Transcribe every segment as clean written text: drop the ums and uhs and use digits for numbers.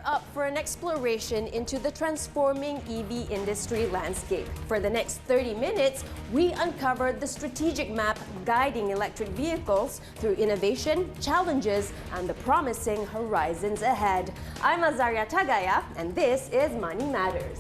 up for an exploration into the transforming EV industry landscape. For the next 30 minutes, we uncover the strategic map guiding electric vehicles through innovation, challenges, and the promising horizons ahead. I'm Azaria Tagaya, and this is Money Matters.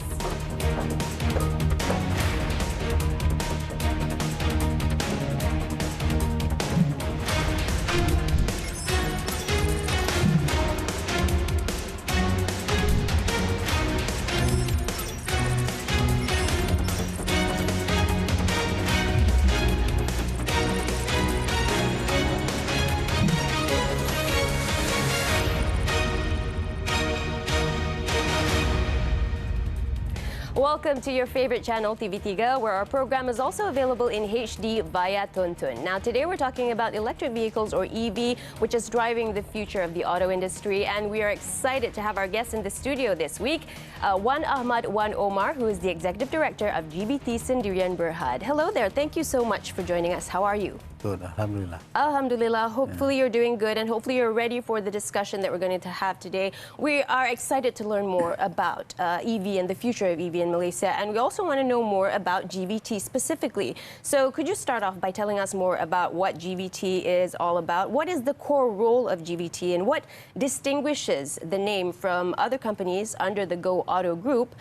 Welcome to your favorite channel, TV3, where our program is also available in HD via Tuntun. Now, today we're talking about electric vehicles, or EV, which is driving the future of the auto industry. And we are excited to have our guest in the studio this week, Wan Ahmad Wan Omar, who is the Executive Director of GBT Sendirian Berhad. Hello there. Thank you so much for joining us. How are you? Good, Alhamdulillah. Alhamdulillah. Hopefully you're doing good, and hopefully you're ready for the discussion that we're going to have today. We are excited to learn more about EV and the future of EV in Malaysia, and we also want to know more about GBT specifically. So could you start off by telling us more about what GBT is all about? What is the core role of GBT, and what distinguishes the name from other companies under the Go Auto Group?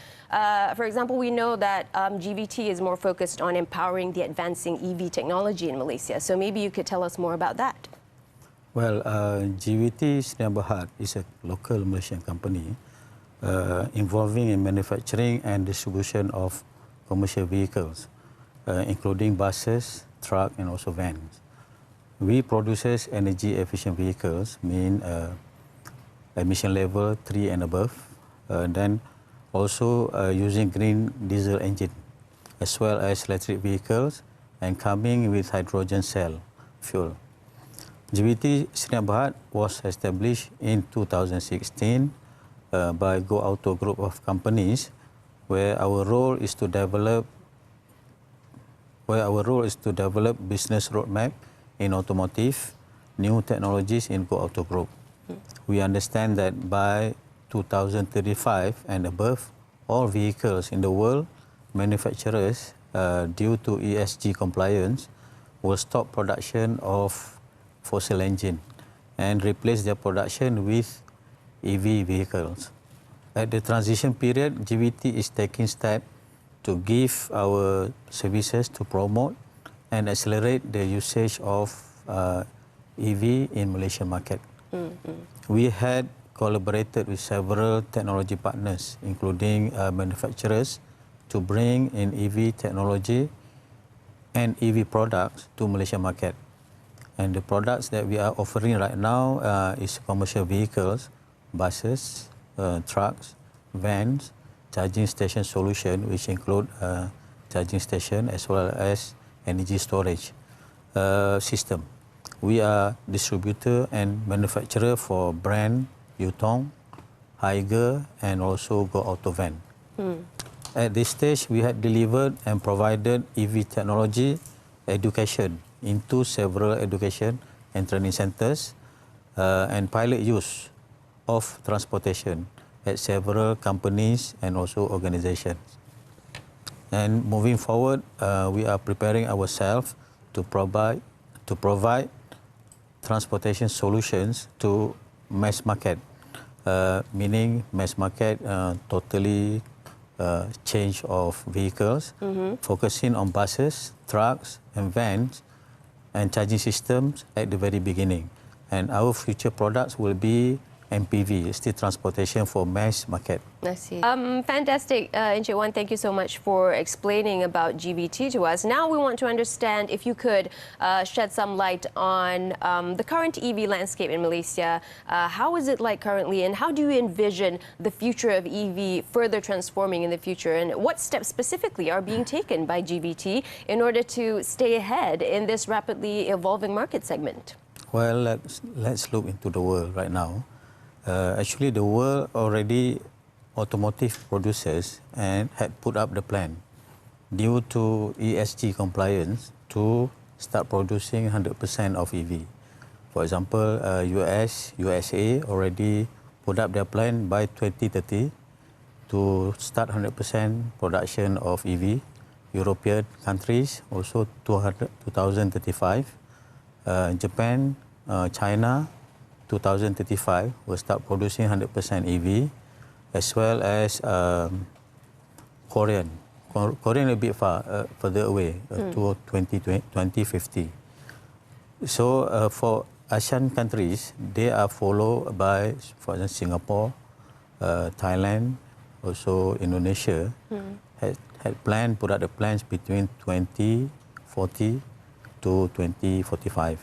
For example, we know that GBT is more focused on empowering the advancing EV technology in Malaysia. So maybe you could tell us more about that. Well, GBT Sendirian Berhad is a local Malaysian company involving in manufacturing and distribution of commercial vehicles, including buses, trucks, and also vans. We produce energy-efficient vehicles, mean emission level 3 and above, then also using green diesel engine, as well as electric vehicles, and coming with hydrogen cell fuel. GBT Sendirian Berhad was established in 2016 by Go Auto Group of companies, where our role is to develop business roadmap in automotive, new technologies in Go Auto Group. We understand that by 2035 and above, all vehicles in the world, manufacturers, due to ESG compliance, will stop production of fossil engine and replace their production with EV vehicles. At the transition period, GBT is taking steps to give our services to promote and accelerate the usage of EV in Malaysian market. We had collaborated with several technology partners, including manufacturers, to bring in EV technology and EV products to Malaysian market. And the products that we are offering right now is commercial vehicles, buses, trucks, vans, charging station solution, which include charging station as well as energy storage system. We are distributor and manufacturer for brand Yutong, Higer, and also Go Auto Van. At this stage, we had delivered and provided EV technology education into several education and training centers and pilot use of transportation at several companies and also organizations. And moving forward, we are preparing ourselves to provide transportation solutions to mass market, meaning mass market totally change of vehicles, focusing on buses, trucks, and vans, and charging systems at the very beginning. And our future products will be MPV, still transportation for mass market. I see. Fantastic, Encik Wan. Thank you so much for explaining about GBT to us. Now we want to understand if you could shed some light on the current EV landscape in Malaysia. How is it like currently, and how do you envision the future of EV further transforming in the future? And what steps specifically are being taken by GBT in order to stay ahead in this rapidly evolving market segment? Well, let's look into the world right now. Actually, the world already automotive producers and had put up the plan due to ESG compliance to start producing 100% of EV. For example, USA already put up their plan by 2030 to start 100% production of EV. European countries also 2035. Japan, China, 2035 will start producing 100% EV, as well as Korean. Korean a bit further away to 2050. So for ASEAN countries, they are followed by, for example, Singapore, Thailand, also Indonesia, had planned, put out the plans between 2040 to 2045.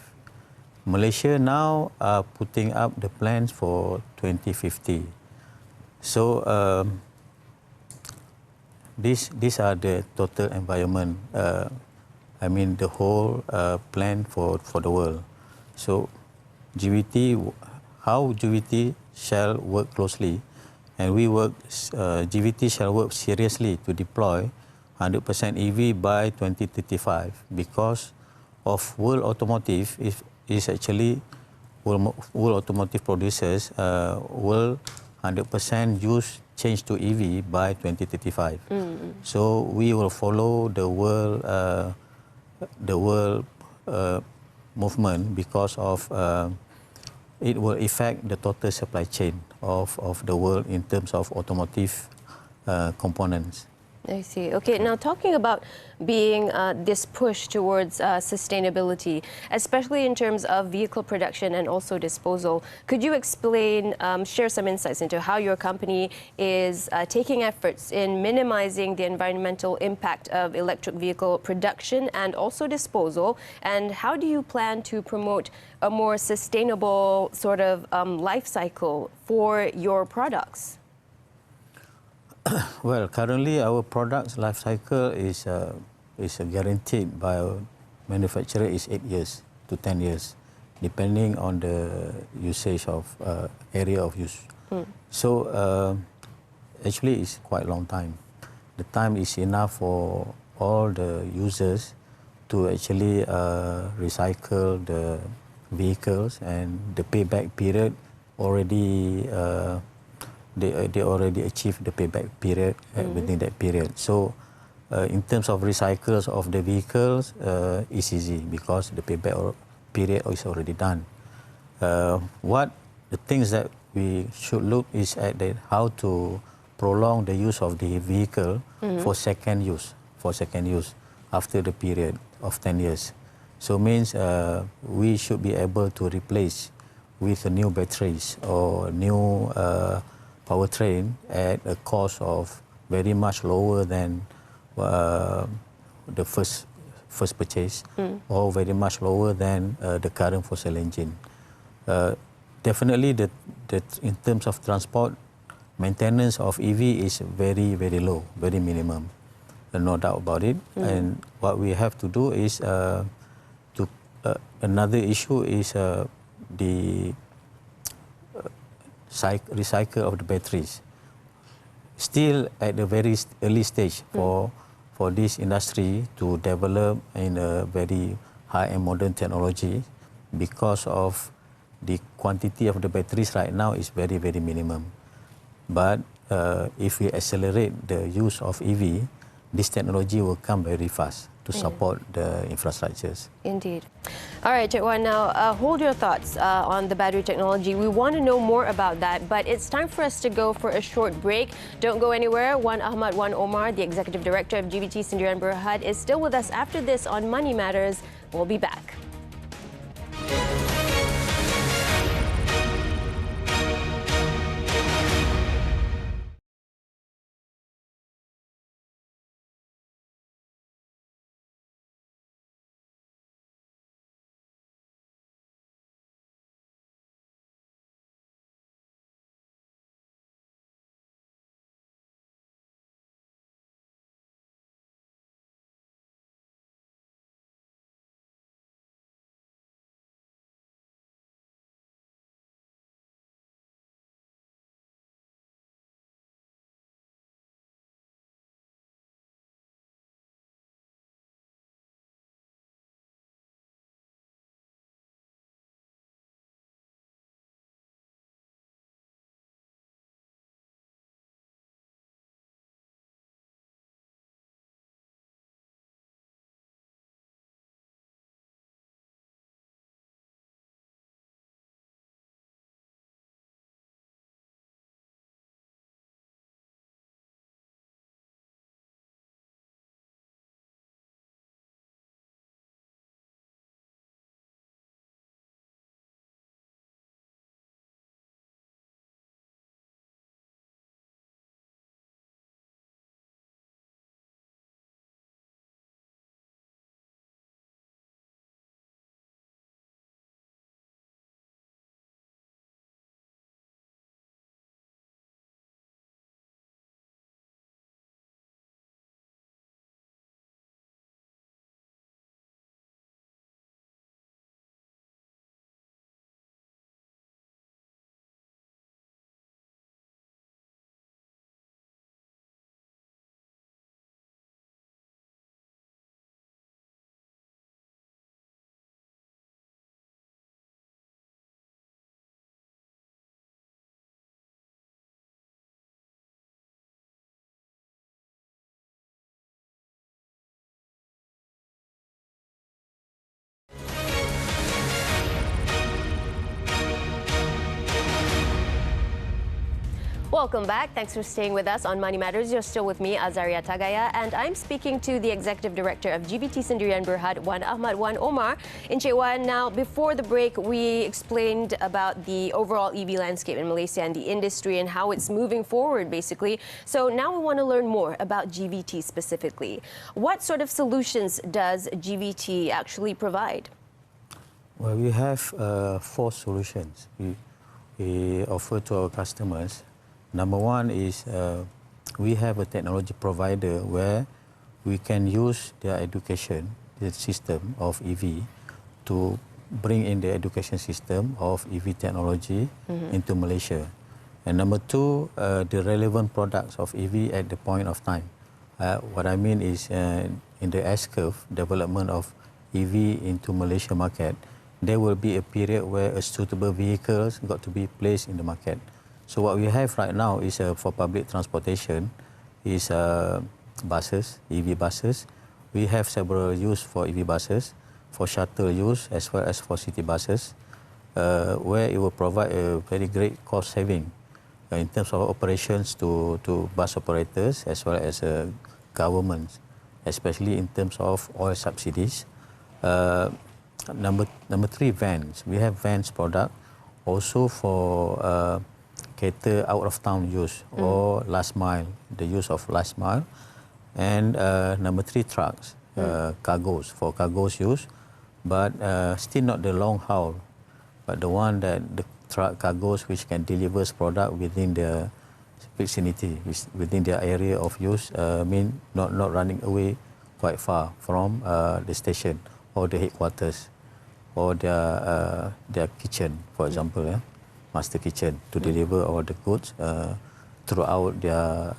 Malaysia now are putting up the plans for 2050. So these are the total environment, I mean the whole plan for the world. So GVT, how GVT shall work closely, and GVT shall work seriously to deploy 100% EV by 2035, because of world automotive is actually world automotive producers will 100% change to EV by 2035. So we will follow the world movement, because of it will affect the total supply chain of the world in terms of automotive components. I see. Okay, now talking about being this push towards sustainability, especially in terms of vehicle production and also disposal, could you explain, share some insights into how your company is taking efforts in minimizing the environmental impact of electric vehicle production and also disposal, and how do you plan to promote a more sustainable sort of life cycle for your products? Well, currently our product's life cycle is guaranteed by our manufacturer is 8 years to 10 years, depending on the usage of area of use. So actually it's quite a long time. The time is enough for all the users to actually recycle the vehicles, and the payback period already they already achieved the payback period within that period. So in terms of recycles of the vehicles, it's easy because the payback period is already done. What the things that we should look is at how to prolong the use of the vehicle for second use after the period of 10 years. So means we should be able to replace with new batteries or new powertrain at a cost of very much lower than the first purchase, or very much lower than the current fossil engine. Definitely, in terms of transport, maintenance of EV is very, very low, very minimum, no doubt about it. And what we have to do is another issue is the recycle of the batteries. Still at the very early stage for this industry to develop in a very high and modern technology, because of the quantity of the batteries right now is very, very minimum. But if we accelerate the use of EV, this technology will come very fast to support the infrastructures. Indeed. All right, Cik Wan, now hold your thoughts on the battery technology. We want to know more about that, but it's time for us to go for a short break. Don't go anywhere. Wan Ahmad Wan Omar, the Executive Director of GVT Sendirian Berhad, is still with us after this on Money Matters. We'll be back. Welcome back. Thanks for staying with us on Money Matters. You're still with me, Azaria Tagaya, and I'm speaking to the Executive Director of GBT Sendirian Berhad, Wan Ahmad Wan Omar. Encik Wan, now before the break, we explained about the overall EV landscape in Malaysia and the industry and how it's moving forward, basically. So now we want to learn more about GBT specifically. What sort of solutions does GBT actually provide? Well, we have 4 solutions we offer to our customers. Number one is we have a technology provider where we can use their education, the system of EV, to bring in the education system of EV technology into Malaysia. And number two, the relevant products of EV at the point of time. What I mean is in the S-curve development of EV into Malaysia market, there will be a period where a suitable vehicles got to be placed in the market. So what we have right now is for public transportation is buses, EV buses. We have several use for EV buses, for shuttle use as well as for city buses, where it will provide a very great cost saving in terms of operations to bus operators as well as governments, especially in terms of oil subsidies. Number 3, vans. We have vans product also for cater out of town use or last mile, the use of last mile. And number 3, trucks, cargos, for cargos use, but still not the long haul, but the one that the truck cargos which can deliver product within the vicinity, within their area of use, mean not running away quite far from the station or the headquarters or their kitchen, for example, master kitchen, to deliver all the goods throughout their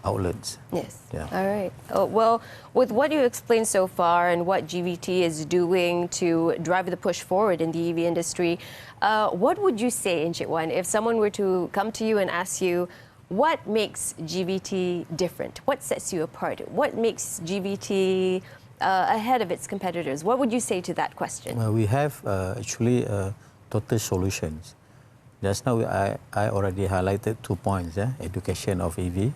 outlets. Yes. Yeah. All right. Oh, well, with what you explained so far and what GBT is doing to drive the push forward in the EV industry, what would you say, Encik Wan, if someone were to come to you and ask you, what makes GBT different? What sets you apart? What makes GBT ahead of its competitors? What would you say to that question? Well, we have actually total solutions. Just now I already highlighted 2 points, education of EV,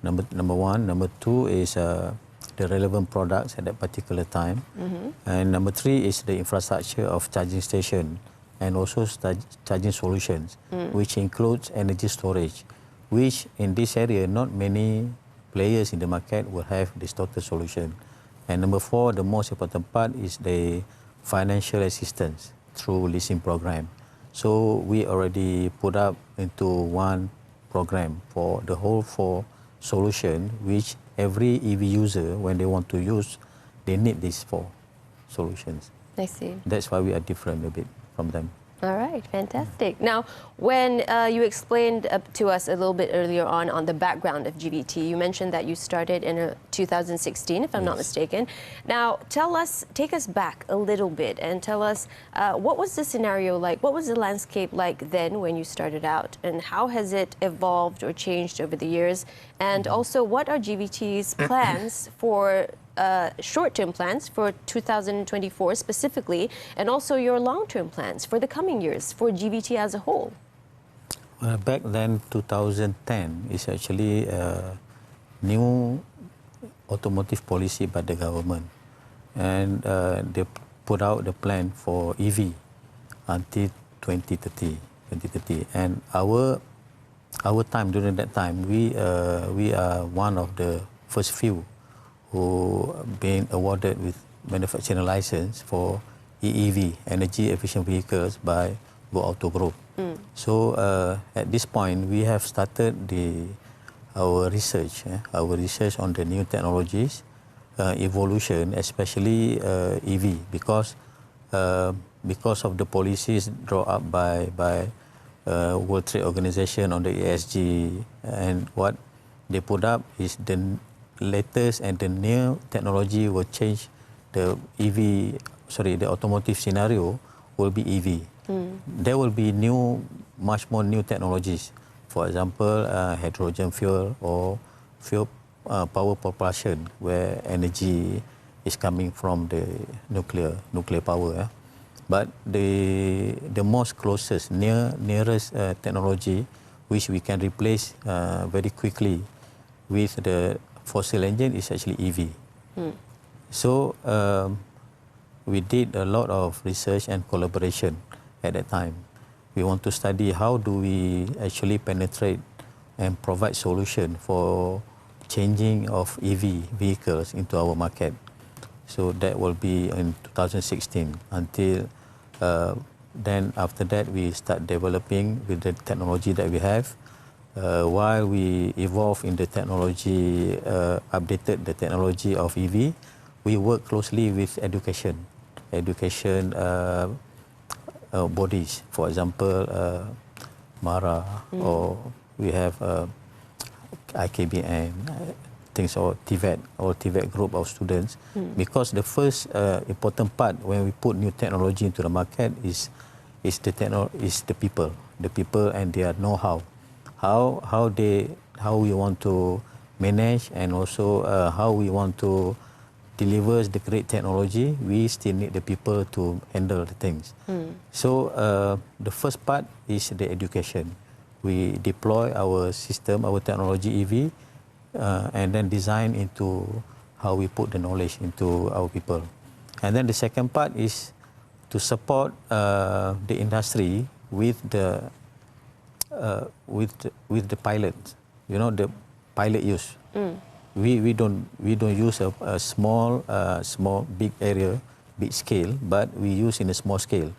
number 1. Number 2 is the relevant products at that particular time. And number 3 is the infrastructure of charging station and also charging solutions, which includes energy storage, which in this area not many players in the market will have this total solution. And number 4, the most important part is the financial assistance through leasing program. So we already put up into one program for the whole 4 solution, which every EV user, when they want to use, they need these 4 solutions. I see. That's why we are different a bit from them. All right, fantastic. Now, when you explained to us a little bit earlier on the background of GBT, you mentioned that you started in 2016, if I'm not mistaken. Now, take us back a little bit and tell us what was the scenario like? What was the landscape like then when you started out? And how has it evolved or changed over the years? And also, what are GBT's plans for short-term plans for 2024 specifically, and also your long-term plans for the coming years for GBT as a whole? Well, back then, 2010 is actually a new automotive policy by the government, and they put out the plan for EV until 2030. And our time, during that time, we are one of the first few who been awarded with manufacturing license for EEV, energy efficient vehicles, by Go Auto Group. So at this point, we have started our research on the new technologies, evolution, especially EV, because of the policies drawn up by World Trade Organization on the ESG, and what they put up is the latest and the new technology will change the automotive scenario will be EV. There will be much more new technologies. For example, hydrogen fuel or fuel power propulsion, where energy is coming from the nuclear power. But the most closest, nearest technology which we can replace very quickly with the fossil engine is actually EV. So we did a lot of research and collaboration at that time. We want to study how do we actually penetrate and provide solution for changing of EV vehicles into our market. So that will be in 2016 until then after that we start developing with the technology that we have. While we evolve in the technology, updated the technology of EV, we work closely with education bodies, for example, MARA, or we have IKBN, things, or TVET group of students. Because the first important part when we put new technology into the market is the people and their know-how, how we want to manage, and also how we want to deliver the great technology. We still need the people to handle the things. So the first part is the education. We deploy our system, our technology EV, and then design into how we put the knowledge into our people. And then the second part is to support the industry with the pilot, the pilot use. We don't use a small big area, big scale, but we use in a small scale,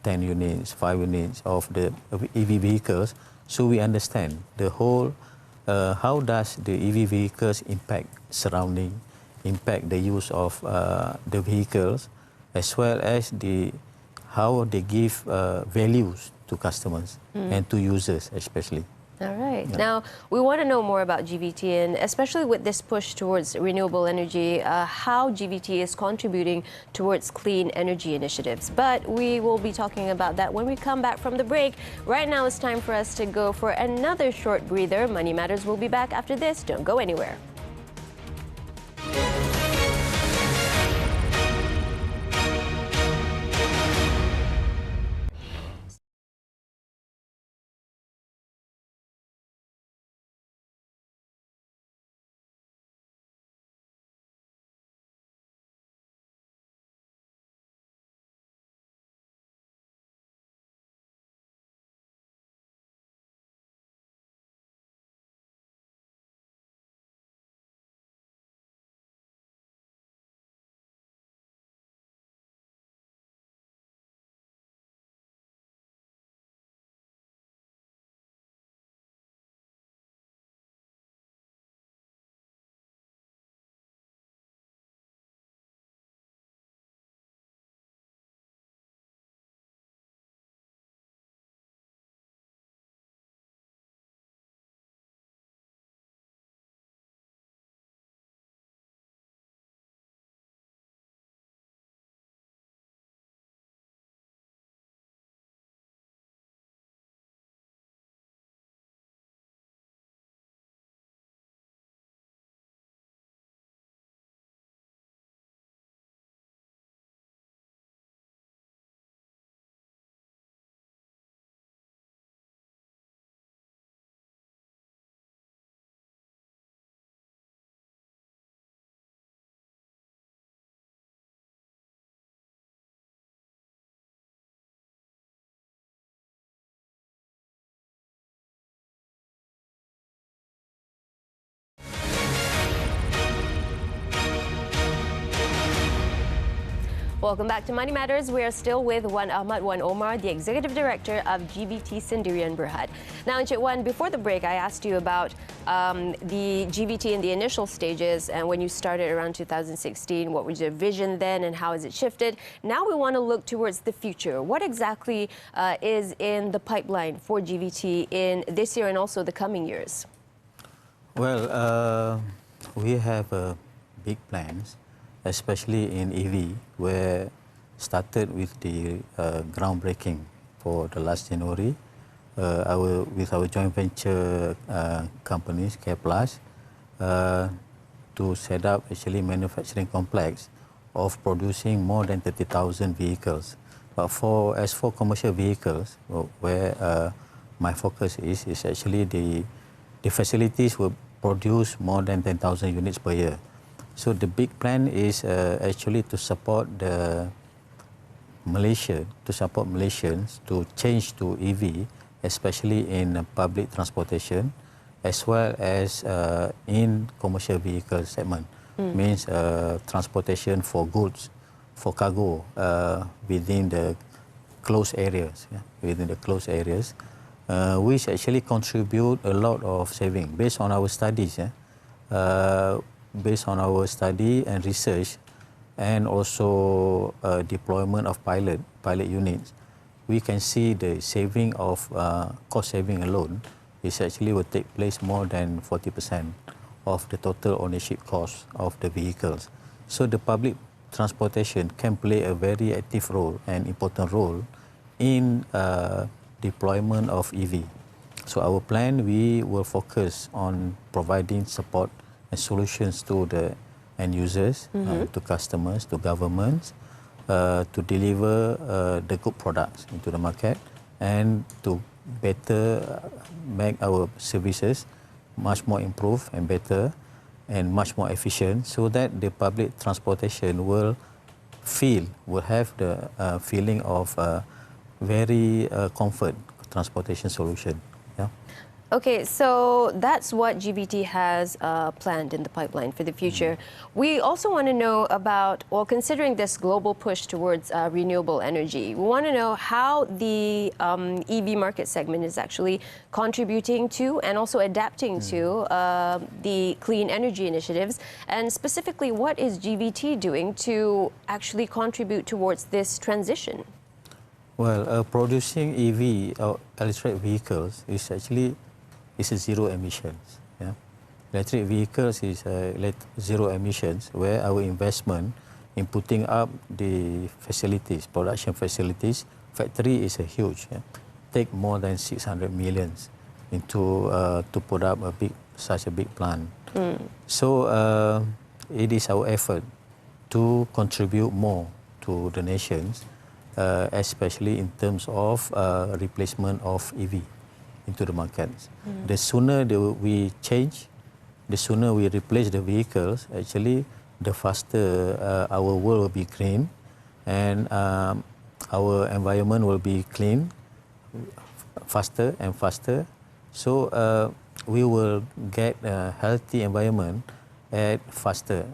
10 units, 5 units of the EV vehicles. So we understand the whole, how does the EV vehicles impact surrounding, impact the use of the vehicles, as well as how they give values to customers and to users especially. All right. Yeah. Now, we want to know more about GVT, and especially with this push towards renewable energy, how GVT is contributing towards clean energy initiatives. But we will be talking about that when we come back from the break. Right now, it's time for us to go for another short breather. Money Matters will be back after this. Don't go anywhere. Welcome back to Money Matters. We are still with Wan Ahmad Wan Omar, the Executive Director of GVT Sendirian Berhad. Now, Encik Wan, before the break, I asked you about the GVT in the initial stages and when you started around 2016. What was your vision then and how has it shifted? Now we want to look towards the future. What exactly is in the pipeline for GVT in this year and also the coming years? Well, we have big plans, especially in EV, where started with the groundbreaking for the last January with our joint venture companies, CarePlus, to set up actually manufacturing complex of producing more than 30,000 vehicles. But as for commercial vehicles, where my focus is actually the facilities will produce more than 10,000 units per year. So the big plan is actually to support Malaysians to change to EV, especially in public transportation, as well as in commercial vehicle segment. Means transportation for goods, for cargo within the closed areas, which actually contribute a lot of saving based on our studies. Based on our study and research, and also deployment of pilot units, we can see the saving of cost saving alone is actually will take place more than 40% of the total ownership cost of the vehicles. So the public transportation can play a very active role and important role in deployment of EV. So our plan, we will focus on providing support and solutions to the end users, to customers, to governments, to deliver the good products into the market and to better make our services much more improved and better and much more efficient, so that the public transportation will have the feeling of very comfort transportation solution. Yeah. Okay, so that's what GVT has planned in the pipeline for the future. We also want to know about, well, considering this global push towards renewable energy, we want to know how the EV market segment is actually contributing to and also adapting to the clean energy initiatives, and specifically what is GVT doing to actually contribute towards this transition? Well, producing EV or electric vehicles is actually a zero emissions. Yeah? Electric vehicles is zero emissions, where our investment in putting up the facilities, production facilities, factory is a huge. Yeah? Take more than 600 millions into to put up such a big plant. So it is our effort to contribute more to the nations, especially in terms of replacement of EV into the markets. The sooner we change, the sooner we replace the vehicles, actually, the faster our world will be green and our environment will be clean faster and faster. So we will get a healthy environment at faster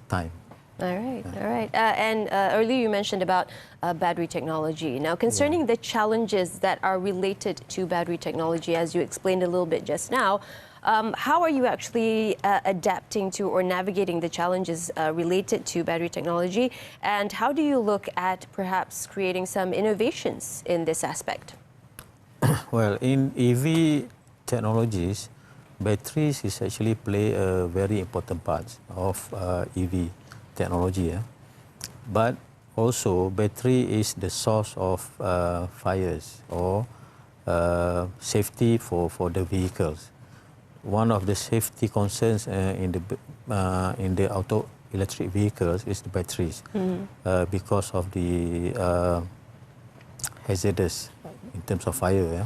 time. All right, all right. And earlier you mentioned about battery technology. Now, concerning the challenges that are related to battery technology, as you explained a little bit just now, how are you actually adapting to or navigating the challenges related to battery technology? And how do you look at perhaps creating some innovations in this aspect? Well, in EV technologies, batteries is actually play a very important part of EV technology, but also battery is the source of fires or safety for the vehicles. One of the safety concerns in the auto electric vehicles is the batteries, because of the hazardous in terms of fire. Yeah?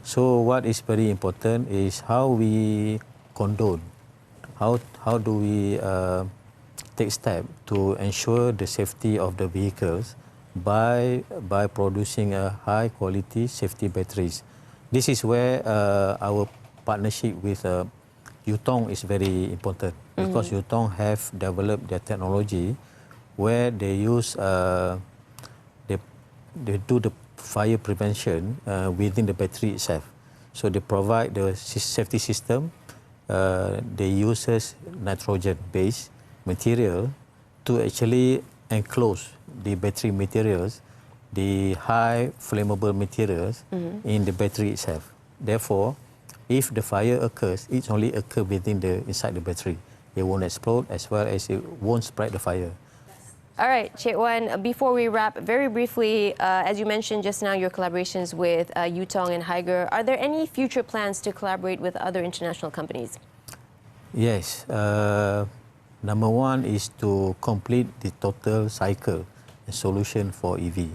So what is very important is how we condone, how do we take steps to ensure the safety of the vehicles by producing a high quality safety batteries. This is where our partnership with Yutong is very important, because Yutong have developed their technology where they use they do the fire prevention within the battery itself. So they provide the safety system. They use nitrogen-based material to actually enclose the battery materials, the high flammable materials in the battery itself. Therefore, if the fire occurs, it only occurs within inside the battery. It won't explode, as well as it won't spread the fire. All right, Cik Wan, before we wrap, very briefly, as you mentioned just now, your collaborations with Yutong and Higer, are there any future plans to collaborate with other international companies? Yes. Number one is to complete the total cycle solution for EV.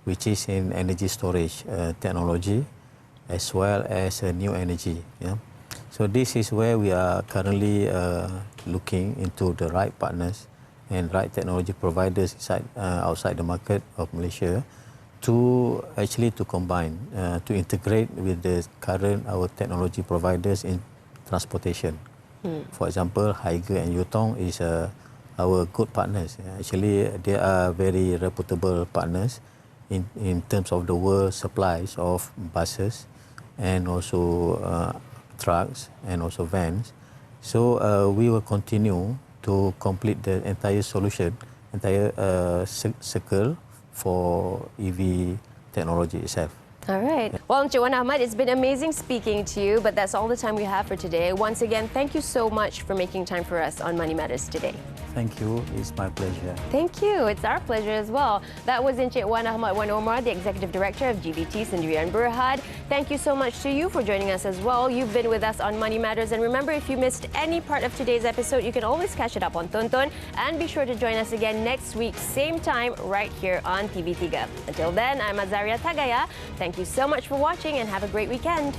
which is in energy storage technology, as well as new energy. Yeah? So this is where we are currently looking into the right partners and right technology providers outside the market of Malaysia to actually to combine, to integrate with the current our technology providers in transportation. For example, Haiger and Yutong is our good partners. Actually, they are very reputable partners in terms of the world supplies of buses and also trucks and also vans. So we will continue to complete the entire solution, entire circle for EV technology itself. All right. Well, Encik Wan Ahmad, it's been amazing speaking to you, but that's all the time we have for today. Once again, thank you so much for making time for us on Money Matters today. Thank you. It's my pleasure. Thank you. It's our pleasure as well. That was Encik Wan Ahmad Wan Omar, the Executive Director of GBT Sendirian Berhad. Thank you so much to you for joining us as well. You've been with us on Money Matters. And remember, if you missed any part of today's episode, you can always catch it up on Tonton. And be sure to join us again next week, same time, right here on TV3. Until then, I'm Azaria Tagaya. Thank you so much for watching and have a great weekend.